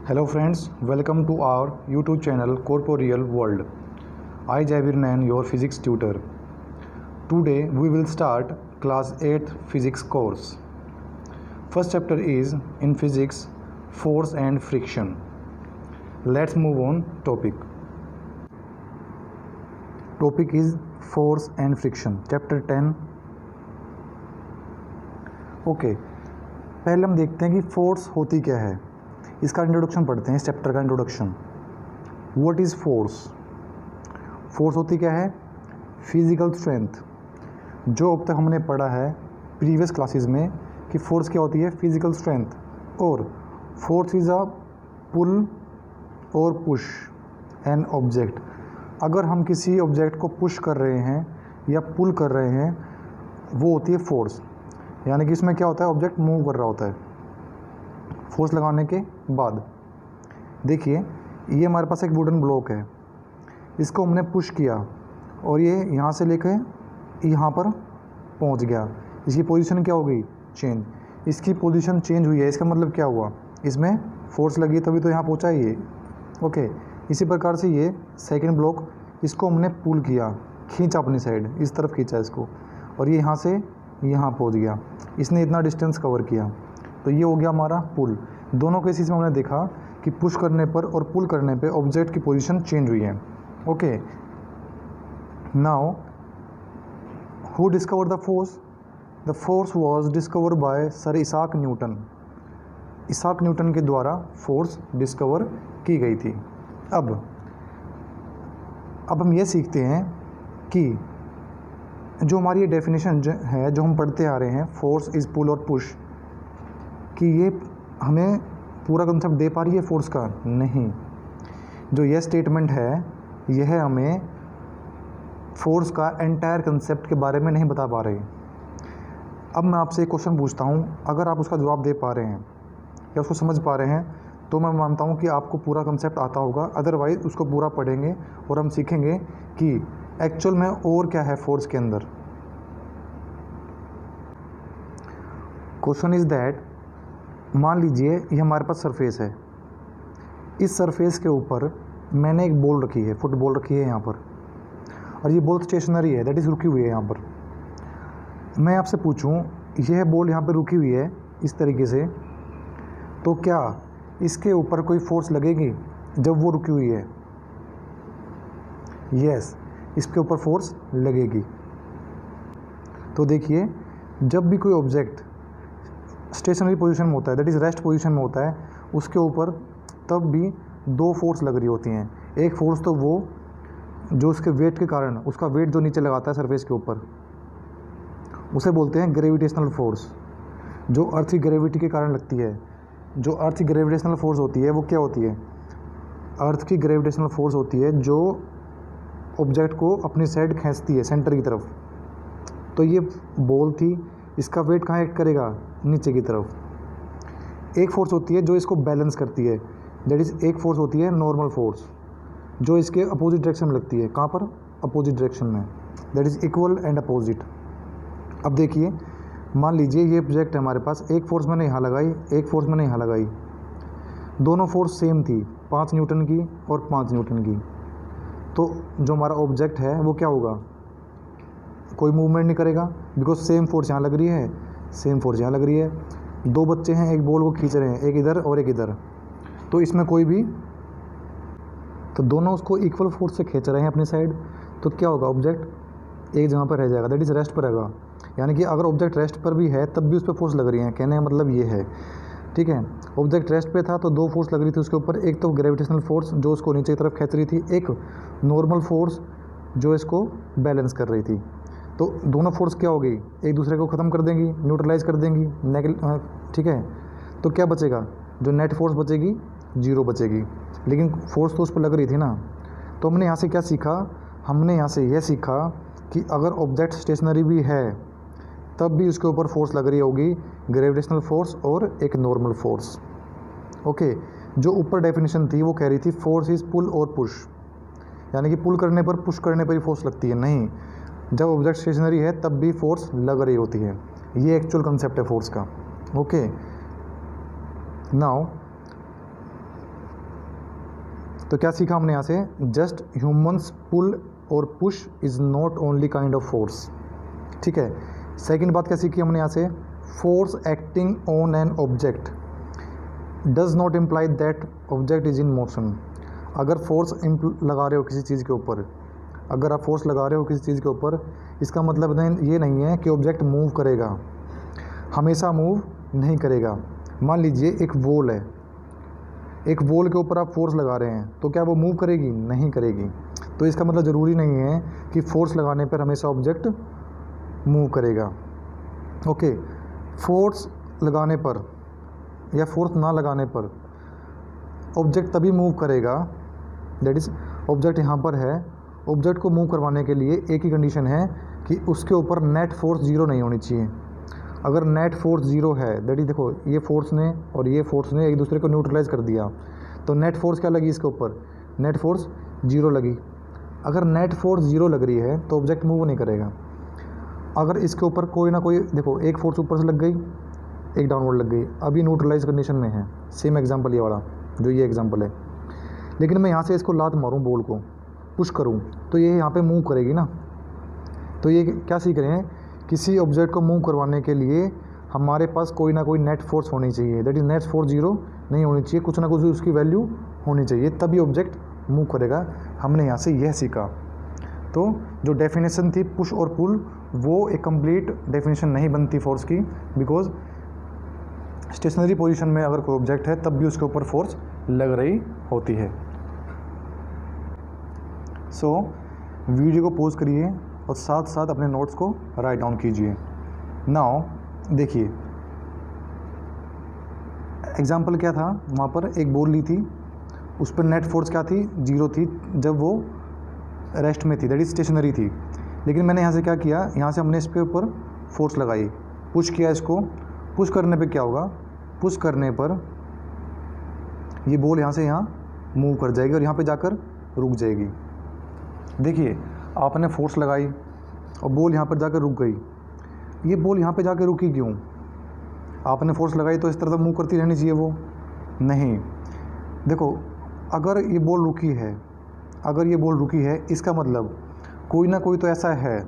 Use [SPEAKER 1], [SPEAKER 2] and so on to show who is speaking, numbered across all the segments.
[SPEAKER 1] Hello friends, welcome to our YouTube channel Corporeal World. I Javir Nain, your physics tutor. Today we will start class 8th physics course. First chapter is in physics, force and friction. Let's move on topic. Topic is force and friction. Chapter 10. Okay पहले हम देखते हैं कि force होती क्या है। इसका introduction पढ़ते हैं, इस चैप्टर का introduction. What is force? Force होती क्या है? Physical strength. जो अब तक हमने पढ़ा है प्रीवियस क्लासेस में कि फोर्स क्या होती है? Physical strength. और फोर्स इज़ अ पुल और पुश एन ऑब्जेक्ट। अगर हम किसी ऑब्जेक्ट को पुश कर रहे हैं या पुल कर रहे हैं, वो होती है फोर्स। यानी कि इसमें क्या होता है? ऑब्जेक्ट मूव कर रहा होता है फोर्स लगाने के बाद। देखिए, ये हमारे पास एक वुडन ब्लॉक है, इसको हमने पुश किया और ये यहाँ से लेके यहाँ पर पहुँच गया। इसकी पोजीशन क्या हो गई? चेंज। इसकी पोजीशन चेंज हुई है, इसका मतलब क्या हुआ? इसमें फोर्स लगी तभी तो यहाँ पहुँचा है ये। ओके, इसी प्रकार से ये सेकंड ब्लॉक, इसको हमने पुल किया, खींचा अपनी साइड, इस तरफ खींचा इसको, और ये यहाँ से यहाँ पहुँच गया। इसने इतना डिस्टेंस कवर किया, तो ये हो गया हमारा पुल। दोनों केसेस में हमने देखा कि पुश करने पर और पुल करने पे ऑब्जेक्ट की पोजीशन चेंज हुई है। Okay, now who discover the force? The force was discover by sir Isaac Newton. Isaac Newton के द्वारा फोर्स डिस्कवर की गई थी। अब हम ये सीखते हैं कि जो हमारी ये डेफिनेशन है जो हम पढ़ते आ रहे हैं, फोर्स इज़ पुल और पुश, कि ये हमें पूरा कंसेप्ट दे पा रही है फोर्स का? नहीं। जो ये स्टेटमेंट है यह हमें फोर्स का एंटायर कंसेप्ट के बारे में नहीं बता पा रहे। अब मैं आपसे एक क्वेश्चन पूछता हूँ, अगर आप उसका जवाब दे पा रहे हैं या उसको समझ पा रहे हैं तो मैं मानता हूँ कि आपको पूरा कंसेप्ट आता होगा। अदरवाइज़ उसको पूरा पढ़ेंगे और हम सीखेंगे कि एक्चुअल में और क्या है फोर्स के अंदर। क्वेश्चन इज़ दैट, मान लीजिए ये हमारे पास सरफेस है, इस सरफेस के ऊपर मैंने एक बॉल रखी है, फुटबॉल रखी है यहाँ पर, और ये बॉल स्टेशनरी है, दैट इज़ रुकी हुई है यहाँ पर। मैं आपसे पूछूं, यह बॉल यहाँ पर रुकी हुई है इस तरीके से, तो क्या इसके ऊपर कोई फोर्स लगेगी जब वो रुकी हुई है? यस, इसके ऊपर फोर्स लगेगी। तो देखिए, जब भी कोई ऑब्जेक्ट स्टेशनरी पोजीशन में होता है, दैट इज़ रेस्ट पोजीशन में होता है, उसके ऊपर तब भी दो फोर्स लग रही होती हैं। एक फोर्स तो वो जो उसके वेट के कारण, उसका वेट जो नीचे लगाता है सरफेस के ऊपर, उसे बोलते हैं ग्रेविटेशनल फोर्स, जो अर्थ की ग्रेविटी के कारण लगती है। जो अर्थ की ग्रेविटेशनल फोर्स होती है वो क्या होती है? अर्थ की ग्रेविटेशनल फोर्स होती है जो ऑब्जेक्ट को अपनी साइड खींचती है, सेंटर की तरफ। तो ये बॉल थी, इसका वेट कहाँ एक्ट करेगा? नीचे की तरफ। एक फोर्स होती है जो इसको बैलेंस करती है, दैट इज़ एक फोर्स होती है नॉर्मल फोर्स, जो इसके अपोजिट डायरेक्शन में लगती है। कहाँ पर? अपोजिट डायरेक्शन में, that is equal and opposite. अब देखिए, मान लीजिए ये ऑब्जेक्ट है हमारे पास, एक फोर्स मैंने यहाँ लगाई, एक फोर्स मैंने यहाँ लगाई, दोनों फोर्स सेम थी, 5 न्यूटन की और 5 न्यूटन की। तो जो हमारा ऑब्जेक्ट है वो क्या होगा? कोई मूवमेंट नहीं करेगा, बिकॉज सेम फोर्स यहाँ लग रही है, सेम फोर्स यहाँ लग रही है। दो बच्चे हैं, एक बॉल को खींच रहे हैं, एक इधर और एक इधर, तो इसमें कोई भी, तो दोनों उसको इक्वल फोर्स से खींच रहे हैं अपनी साइड, तो क्या होगा? ऑब्जेक्ट एक जगह पर रह जाएगा, दैट इज़ रेस्ट पर रहेगा। यानी कि अगर ऑब्जेक्ट रेस्ट पर भी है तब भी उस पर फोर्स लग रही है, कहने का मतलब ये है। ठीक है, ऑब्जेक्ट रेस्ट पे था तो दो फोर्स लग रही थी उसके ऊपर, एक तो ग्रेविटेशनल फोर्स जो उसको नीचे की तरफ खींच रही थी, एक नॉर्मल फोर्स जो इसको बैलेंस कर रही थी। तो दोनों फोर्स क्या हो गई? एक दूसरे को ख़त्म कर देंगी, न्यूट्रलाइज कर देंगी, ठीक है। तो क्या बचेगा? जो नेट फोर्स बचेगी, 0 बचेगी, लेकिन फोर्स तो उस पर लग रही थी ना। तो हमने यहाँ से क्या सीखा? हमने यहाँ से यह सीखा कि अगर ऑब्जेक्ट स्टेशनरी भी है तब भी उसके ऊपर फोर्स लग रही होगी, ग्रेविटेशनल फोर्स और एक नॉर्मल फोर्स। ओके, जो ऊपर डेफिनेशन थी वो कह रही थी फोर्स इज़ पुल और पुश, यानी कि पुल करने पर, पुश करने पर ही फोर्स लगती है। नहीं, जब ऑब्जेक्ट स्टेशनरी है तब भी फोर्स लग रही होती है। ये एक्चुअल कंसेप्ट है फोर्स का। ओके, नाउ तो क्या सीखा हमने यहाँ से, जस्ट ह्यूमन्स पुल और push is not only kind of force. ठीक है, सेकंड बात क्या सीखी हमने यहाँ से, force acting on an object does not imply that object is in motion. अगर फोर्स लगा रहे हो किसी चीज़ के ऊपर, अगर आप फोर्स लगा रहे हो किसी चीज़ के ऊपर, इसका मतलब ये नहीं है कि ऑब्जेक्ट मूव करेगा, हमेशा मूव नहीं करेगा। मान लीजिए एक वॉल है, एक वॉल के ऊपर आप फोर्स लगा रहे हैं, तो क्या वो मूव करेगी? नहीं करेगी। तो इसका मतलब ज़रूरी नहीं है कि फोर्स लगाने पर हमेशा ऑब्जेक्ट मूव करेगा। ओके, फोर्स लगाने पर या फोर्स ना लगाने पर ऑब्जेक्ट तभी मूव करेगा, दैट इज़ ऑब्जेक्ट यहाँ पर है, ऑब्जेक्ट को मूव करवाने के लिए एक ही कंडीशन है कि उसके ऊपर नेट फोर्स ज़ीरो नहीं होनी चाहिए। अगर नेट फोर्स ज़ीरो है, दैट इज़ देखो ये फोर्स ने और ये फोर्स ने एक दूसरे को न्यूट्रलाइज कर दिया, तो नेट फोर्स क्या लगी इसके ऊपर? नेट फोर्स ज़ीरो लगी। अगर नेट फोर्स ज़ीरो लग रही है तो ऑब्जेक्ट मूव नहीं करेगा। अगर इसके ऊपर कोई ना कोई, देखो एक फोर्स ऊपर से लग गई, एक डाउनवर्ड लग गई, अभी न्यूट्रलाइज कंडीशन में है। सेम एग्जांपल ये वाला, जो ये एग्जांपल है, लेकिन मैं यहाँ से इसको लात मारूँ, बॉल को पुश करूँ, तो ये यहाँ पे मूव करेगी ना। तो ये क्या सीख रहे हैं, किसी ऑब्जेक्ट को मूव करवाने के लिए हमारे पास कोई ना कोई नेट फोर्स होनी चाहिए, that is net force zero नहीं होनी चाहिए, कुछ ना कुछ उसकी वैल्यू होनी चाहिए, तभी ऑब्जेक्ट मूव करेगा। हमने यहाँ से यह सीखा। तो जो डेफिनेशन थी पुश और पुल, वो एक कंप्लीट डेफिनेशन नहीं बनती फोर्स की, बिकॉज स्टेशनरी पोजीशन में अगर कोई ऑब्जेक्ट है तब भी उसके ऊपर फोर्स लग रही होती है। सो वीडियो को पॉज करिए और साथ साथ अपने नोट्स को राइट डाउन कीजिए। नाउ देखिए एग्जाम्पल क्या था, वहाँ पर एक बॉल ली थी, उस पर नेट फोर्स क्या थी? ज़ीरो थी जब वो रेस्ट में थी, दैट इज स्टेशनरी थी। लेकिन मैंने यहाँ से क्या किया, यहाँ से हमने इस पे ऊपर फोर्स लगाई, पुश किया इसको। पुश करने पे क्या होगा? पुश करने पर ये बॉल यहाँ से यहाँ मूव कर जाएगी और यहाँ पे जाकर रुक जाएगी। देखिए आपने फोर्स लगाई और बॉल यहाँ पर जाकर रुक गई। ये बॉल यहाँ पे जाकर रुकी क्यों? आपने फोर्स लगाई तो इस तरह से मूव करती रहनी चाहिए वो, नहीं। देखो अगर ये बॉल रुकी है, अगर ये बॉल रुकी है, इसका मतलब कोई ना कोई तो ऐसा है,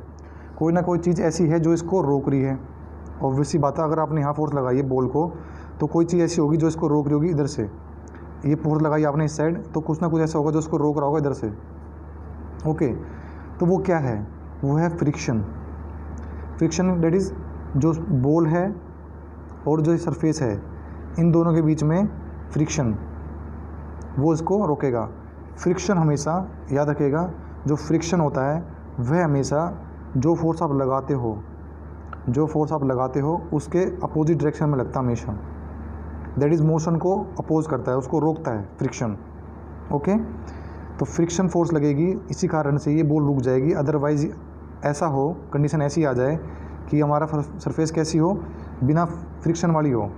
[SPEAKER 1] कोई ना कोई चीज़ ऐसी है जो इसको रोक रही है। ऑब्वियसली बात है, अगर आपने यहाँ फोर्स लगाई है बॉल को, तो कोई चीज़ ऐसी होगी जो इसको रोक रही होगी इधर से। ये फोर्स लगाई आपने इस साइड, तो कुछ ना कुछ ऐसा होगा जो इसको रोक रहा होगा इधर से। ओके, तो वो क्या है? वो है फ्रिक्शन। फ्रिक्शन दैट इज़ जो बॉल है और जो सरफेस है, इन दोनों के बीच में फ्रिक्शन, वो इसको रोकेगा। फ्रिक्शन हमेशा याद रखिएगा, जो फ्रिक्शन होता है वह हमेशा जो फोर्स आप लगाते हो, जो फोर्स आप लगाते हो उसके अपोजिट डायरेक्शन में लगता है हमेशा। दैट इज़ मोशन को अपोज करता है, उसको रोकता है फ्रिक्शन। ओके, तो फ्रिक्शन फोर्स लगेगी, इसी कारण से ये बॉल रुक जाएगी। अदरवाइज ऐसा हो, कंडीशन ऐसी आ जाए कि हमारा सरफेस कैसी हो, बिना फ्रिक्शन वाली हो,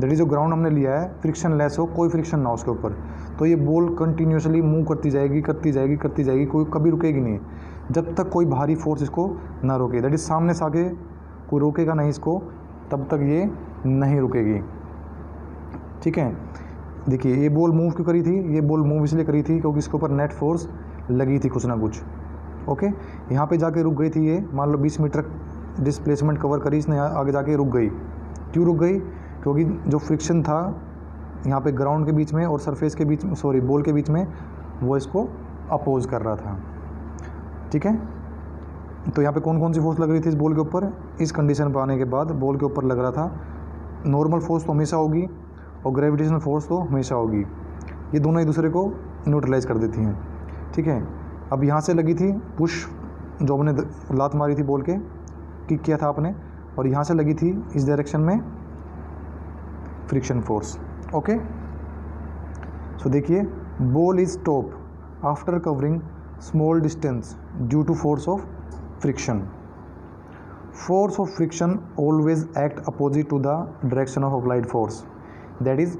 [SPEAKER 1] दैट इज़ जो ग्राउंड हमने लिया है फ्रिक्शन लेस हो, कोई फ्रिक्शन ना हो उसके ऊपर, तो ये बॉल कंटिन्यूसली मूव करती जाएगी, करती जाएगी, करती जाएगी, कोई कभी रुकेगी नहीं जब तक कोई भारी फोर्स इसको ना रोके। दैट इज़ सामने से आके कोई रोकेगा नहीं इसको, तब तक ये नहीं रुकेगी। ठीक है, देखिए ये बॉल मूव क्यों करी थी? ये बॉल मूव इसलिए करी थी क्योंकि इसके ऊपर नेट फोर्स लगी थी कुछ ना कुछ। ओके, यहाँ पे जाके रुक गई थी ये, मान लो 20 मीटर डिस्प्लेसमेंट कवर करी इसने, आगे जाके रुक गई। क्यों रुक गई? क्योंकि जो फ्रिक्शन था यहाँ पे ग्राउंड के बीच में और सरफेस के बीच में, सॉरी बॉल के बीच में, वो इसको अपोज कर रहा था। ठीक है, तो यहाँ पे कौन कौन सी फोर्स लग रही थी इस बॉल के ऊपर? इस कंडीशन पर आने के बाद बॉल के ऊपर लग रहा था नॉर्मल फोर्स तो हमेशा होगी और ग्रेविटेशनल फोर्स तो हमेशा होगी। ये दोनों एक दूसरे को न्यूट्रलाइज कर देती हैं। ठीक है, अब यहाँ से लगी थी पुश, जो हमने लात मारी थी बॉल के, किक किया था आपने, और यहाँ से लगी थी इस डायरेक्शन में फ्रिक्शन फोर्स। ओके, सो देखिए ball is stop after covering small distance due to force of friction. Force of friction always act opposite to the direction of applied force. That is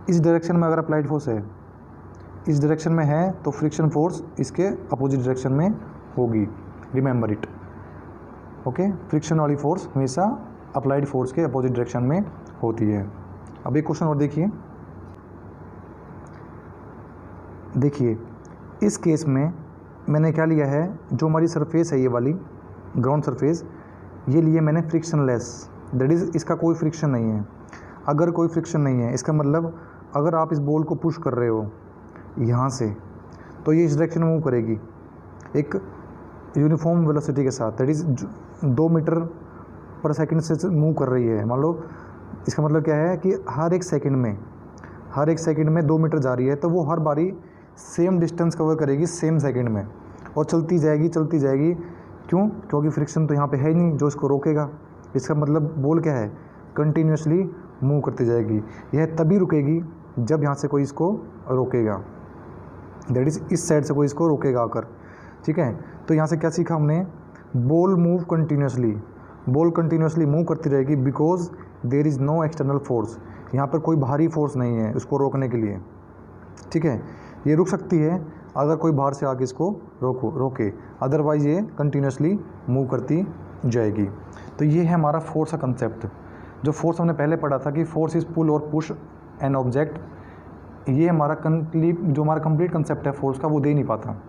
[SPEAKER 1] इस direction में अगर applied force है, इस direction में है, तो friction force इसके opposite direction में होगी। Remember it. ओके, फ्रिक्शन वाली फोर्स हमेशा अप्लाइड फोर्स के अपोजिट डायरेक्शन में होती है। अब एक क्वेश्चन और देखिए, देखिए इस केस में मैंने क्या लिया है, जो हमारी सरफेस है ये वाली ग्राउंड सरफेस, ये लिए मैंने फ्रिक्शनलेस, दैट इज़ इसका कोई फ्रिक्शन नहीं है। अगर कोई फ्रिक्शन नहीं है इसका मतलब अगर आप इस बॉल को पुश कर रहे हो यहाँ से तो ये इस डायरेक्शन में मूव करेगी एक यूनिफॉर्म वेलोसिटी के साथ, दैट इज़ 2 मीटर पर सेकंड से मूव कर रही है। मान लो इसका मतलब क्या है कि हर एक सेकंड में 2 मीटर जा रही है, तो वो हर बारी सेम डिस्टेंस कवर करेगी सेम सेकंड में और चलती जाएगी। क्यों? क्योंकि फ्रिक्शन तो यहाँ पे है ही नहीं जो इसको रोकेगा। इसका मतलब बॉल क्या है, कंटिन्यूसली मूव करती जाएगी। यह तभी रुकेगी जब यहाँ से कोई इसको रोकेगा, दैट इज़ इस साइड से कोई इसको रोकेगा आकर। ठीक है, तो यहाँ से क्या सीखा हमने, बॉल कंटिन्यूसली मूव करती रहेगी because there is no external force. यहाँ पर कोई बाहरी फोर्स नहीं है उसको रोकने के लिए। ठीक है, ये रुक सकती है अगर कोई बाहर से आके इसको रोके, अदरवाइज़ ये कंटिन्यूसली मूव करती जाएगी। तो ये है हमारा फोर्स का कंसेप्ट। जो फोर्स हमने पहले पढ़ा था कि फोर्स इज़ पुल और पुश एन ऑब्जेक्ट, ये हमारा कंप्लीट कंसेप्ट है फोर्स का, वो दे नहीं पाता।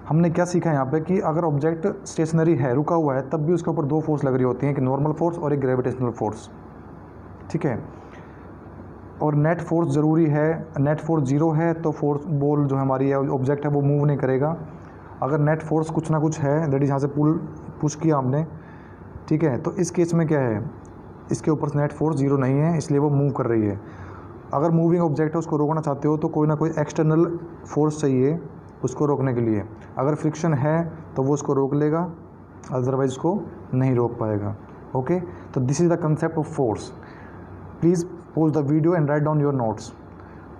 [SPEAKER 1] हमने क्या सीखा यहाँ पे कि अगर ऑब्जेक्ट स्टेशनरी है, रुका हुआ है, तब भी उसके ऊपर 2 फोर्स लग रही होती हैं, एक नॉर्मल फोर्स और एक ग्रेविटेशनल फोर्स। ठीक है, और नेट फोर्स ज़रूरी है। नेट फोर्स 0 है तो फोर्स बॉल जो हमारी है ऑब्जेक्ट है वो मूव नहीं करेगा। अगर नेट फोर्स कुछ ना कुछ है, दैट इज़ यहाँ से पुश किया हमने, ठीक है, तो इस केस में क्या है, इसके ऊपर नेट फोर्स 0 नहीं है, इसलिए वो मूव कर रही है। अगर मूविंग ऑब्जेक्ट है उसको रोकना चाहते हो तो कोई ना कोई एक्सटर्नल फोर्स चाहिए उसको रोकने के लिए। अगर फ्रिक्शन है तो वो उसको रोक लेगा, अदरवाइज उसको नहीं रोक पाएगा। ओके, तो this is the concept of force. Please pause the video and write down your notes.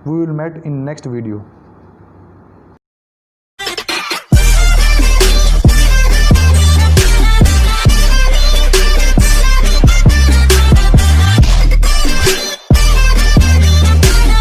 [SPEAKER 1] We will meet in next video.